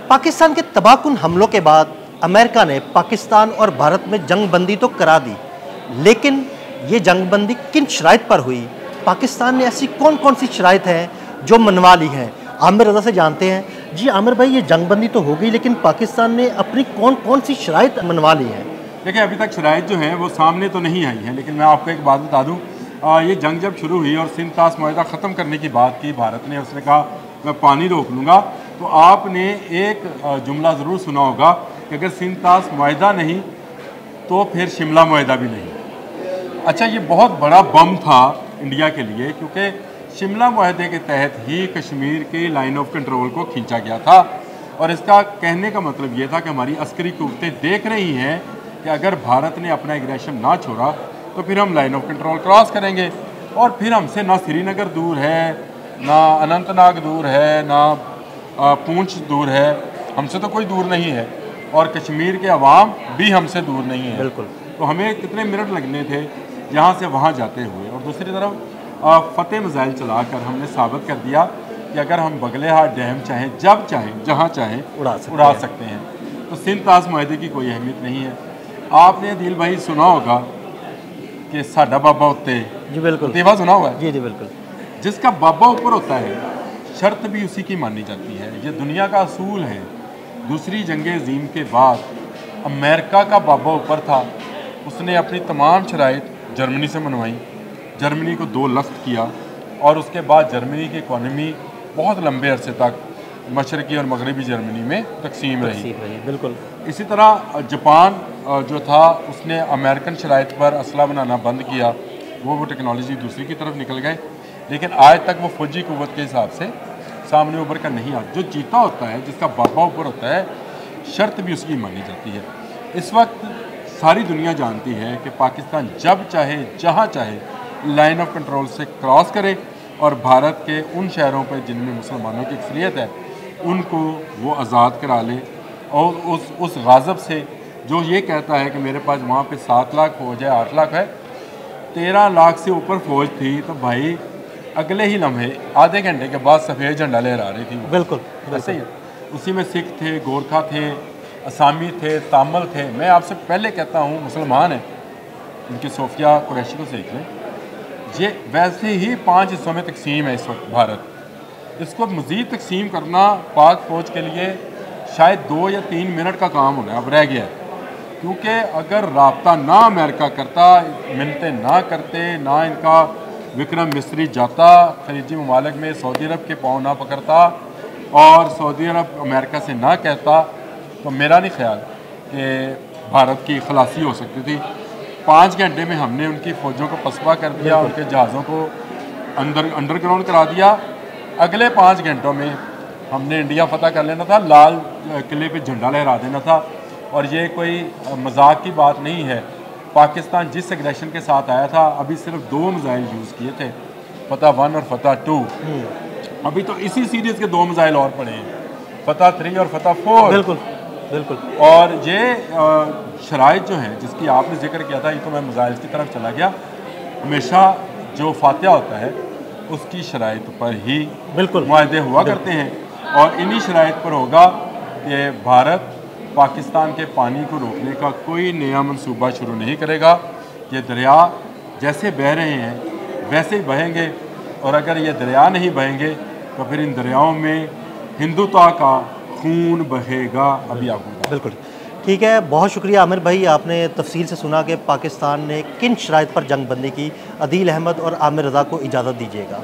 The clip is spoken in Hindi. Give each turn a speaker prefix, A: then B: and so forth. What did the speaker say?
A: पाकिस्तान के तबाहकुन हमलों के बाद अमेरिका ने पाकिस्तान और भारत में जंग बंदी तो करा दी, लेकिन ये जंग बंदी किन शराइत पर हुई? पाकिस्तान ने ऐसी कौन कौन सी शराइत हैं जो मनवा ली हैं? आमिर रज़ा से जानते हैं। जी आमिर भाई, ये जंग बंदी तो हो गई, लेकिन पाकिस्तान ने अपनी कौन कौन सी शराइत मनवा ली है?
B: देखिए, अभी तक शराइत जो हैं वो सामने तो नहीं आई हैं, लेकिन मैं आपको एक बात बता दूं, ये जंग जब शुरू हुई और सिंध ताश मुआहदा ख़त्म करने की बात की भारत ने, उसने कहा मैं पानी रोक लूँगा, तो आपने एक जुमला ज़रूर सुना होगा कि अगर सिंध ताश मुआहदा नहीं तो फिर शिमला मुआहदा भी नहीं। अच्छा, ये बहुत बड़ा बम था इंडिया के लिए, क्योंकि शिमला मुआहदे के तहत ही कश्मीर की लाइन ऑफ कंट्रोल को खींचा गया था। और इसका कहने का मतलब ये था कि हमारी अस्करी क़ुव्वतें देख रही हैं कि अगर भारत ने अपना एग्रेशन ना छोड़ा तो फिर हम लाइन ऑफ कंट्रोल क्रॉस करेंगे, और फिर हमसे ना श्रीनगर दूर है, ना अनंतनाग दूर है, ना पूंछ दूर है, हमसे तो कोई दूर नहीं है, और कश्मीर के अवाम भी हमसे दूर नहीं है।
A: बिल्कुल।
B: तो हमें कितने मिनट लगने थे यहाँ से वहाँ जाते हुए, और दूसरी तरफ फतेह मिसाइल चलाकर हमने साबित कर दिया कि अगर हम बगलेहाट डैम चाहें, जब चाहें, जहाँ चाहें उड़ा सकते हैं। तो सिंध ताश मुआहदे की कोई अहमियत नहीं है। आपने दिल भाई सुना होगा कि साडा बाबा उत्ते,
A: जी बिल्कुल,
B: तेवा सुना हुआ है?
A: जी जी बिल्कुल।
B: जिसका बाबा ऊपर होता है, शर्त भी उसी की मानी जाती है। ये दुनिया का असूल है। दूसरी जंग अज़ीम के बाद अमेरिका का बाबा ऊपर था, उसने अपनी तमाम शराइत जर्मनी से मनवाई, जर्मनी को 2 लख्त किया, और उसके बाद जर्मनी की इकॉनमी बहुत लंबे अरसे तक मशरक़ी और मगरबी जर्मनी में तकसीम रही।
A: बिल्कुल।
B: इसी तरह जापान जो था, उसने अमेरिकन शराइत पर असला बनाना बंद किया, वो टेक्नोलॉजी दूसरी की तरफ निकल गए, लेकिन आज तक वो फौजी क़ुव्वत के हिसाब से सामने उभर कर नहीं आता। जो जीता होता है, जिसका बाबा ऊपर होता है, शर्त भी उसकी मानी जाती है। इस वक्त सारी दुनिया जानती है कि पाकिस्तान जब चाहे, जहाँ चाहे लाइन ऑफ कंट्रोल से क्रॉस करे, और भारत के उन शहरों पर जिनमें मुसलमानों की अक्सरियत है उनको वो आज़ाद करा ले, और उस गाज़ब से जो ये कहता है कि मेरे पास वहाँ पे 7 लाख फौज है, 8 लाख है, 13 लाख से ऊपर फौज थी, तो भाई अगले ही लम्हे आधे घंटे के बाद सफ़ेद झंडा लहरा रही थी।
A: बिल्कुल
B: ऐसे ही उसी में सिख थे, गोरखा थे, असामी थे, तामिल थे। मैं आपसे पहले कहता हूँ, मुसलमान हैं, इनकी सोफिया कुरैशी को सीख लें। ये वैसे ही 5 हिस्सों में तकसीम है इस वक्त भारत। इसको मज़ीद तकसीम करना पाक फ़ौज के लिए शायद 2 या 3 मिनट का काम होना अब रह गया है, क्योंकि अगर राब्ता ना अमेरिका करता, मिलते ना करते, ना इनका विक्रम मिस्री जाता खलीजी ममालिक में, सऊदी अरब के पाँव ना पकड़ता, और सऊदी अरब अमेरिका से ना कहता, तो मेरा नहीं ख्याल कि भारत की खलासी हो सकती थी। 5 घंटे में हमने उनकी फ़ौजों को पसपा कर दिया, उनके जहाज़ों को अंडरग्राउंड करा दिया। अगले 5 घंटों में हमने इंडिया फ़तह कर लेना था, लाल किले पे झंडा लहरा देना था। और ये कोई मजाक की बात नहीं है। पाकिस्तान जिस एग्रेशन के साथ आया था, अभी सिर्फ 2 मिसाइल यूज़ किए थे, फतह 1 और फतह 2। अभी तो इसी सीरीज़ के 2 मिसाइल और पड़े हैं, फतह 3 और फतह 4।
A: बिल्कुल बिल्कुल।
B: और ये शराइत जो हैं जिसकी आपने जिक्र किया था, ये तो मैं मिसाइल की तरफ चला गया। हमेशा जो फातिहा होता है उसकी शराइत पर ही
A: बिल्कुल
B: मुआहदे हुआ करते हैं, और इन्हीं शराइत पर होगा कि भारत पाकिस्तान के पानी को रोकने का कोई नया मंसूबा शुरू नहीं करेगा। ये दरिया जैसे बह रहे हैं वैसे ही बहेंगे, और अगर ये दरिया नहीं बहेंगे तो फिर इन दरियाओं में हिंदुत्व का खून बहेगा। अभी आपको
A: बिल्कुल ठीक है। बहुत शुक्रिया आमिर भाई, आपने तफसील से सुना कि पाकिस्तान ने किन शराइत पर जंग बंदी की। अदील अहमद और आमिर रज़ा को इजाज़त दीजिएगा।